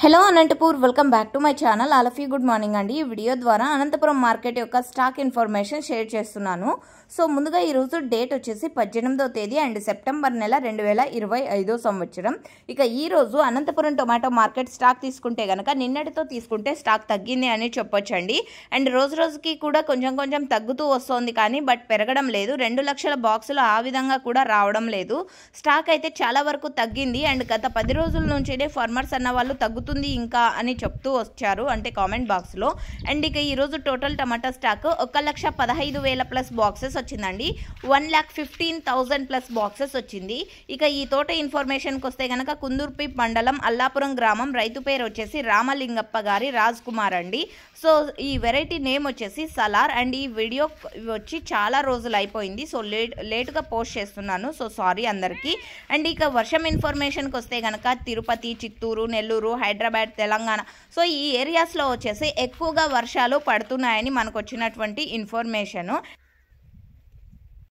Hello Anantapur welcome back to my channel. All of you good morning అండి. ఈ video ద్వారా Anantapuram market యొక్క stock information share చేస్తున్నాను. So ముందుగా ఈరోజు డేట్ వచ్చేసి 18వ తేదీ అండ్ సెప్టెంబర్ నెల 2025 సంవత్సరం. ఇక ఈరోజు అనంతపురం టొమాటో మార్కెట్ స్టాక్ తీసుకుంటే కనుక నిన్నటితో తీసుకుంటే స్టాక్ తగ్గింది అని చెప్పొచ్చండి. అండ్ రోజు రోజుకి కూడా కొంచెం తగ్గుతూ వస్తుంది కానీ బట్ పెరగడం లేదు. 2 లక్షల బాక్సులు ఆ విధంగా కూడా రావడం లేదు. స్టాక్ అయితే చాలా వరకు తగ్గింది. అండ్ గత 10 రోజుల నుంచినే ఫార్మర్స్ అన్న వాళ్ళు తగ్గుతుంది ఇంకా అని చెప్తూ వచ్చారు అంటే కామెంట్ బాక్స్లో. అండ్ ఇక ఈరోజు టోటల్ టమాటా స్టాక్ 1,15,000 ప్లస్ బాక్సెస్ వచ్చిందండి. 1,15,000 ప్లస్ బాక్సెస్ వచ్చింది. ఇక ఈ తోట ఇన్ఫర్మేషన్కి వస్తే కనుక కుందూర్పి మండలం అల్లాపురం గ్రామం, రైతు పేరు వచ్చేసి రామలింగప్ప గారి రాజ్ కుమార్ అండి. సో ఈ వెరైటీ నేమ్ వచ్చేసి సలార్. అండ్ ఈ వీడియో వచ్చి చాలా రోజులు అయిపోయింది. సో లేటుగా పోస్ట్ చేస్తున్నాను. సో సారీ అందరికీ. అండ్ ఇక వర్షం ఇన్ఫర్మేషన్కి వస్తే కనుక తిరుపతి, చిత్తూరు, నెల్లూరు, హైదరాబాద్, తెలంగాణ సో ఈ ఏరియాస్లో వచ్చేసి ఎక్కువగా వర్షాలు పడుతున్నాయని మనకు వచ్చినటువంటి ఇన్ఫర్మేషను.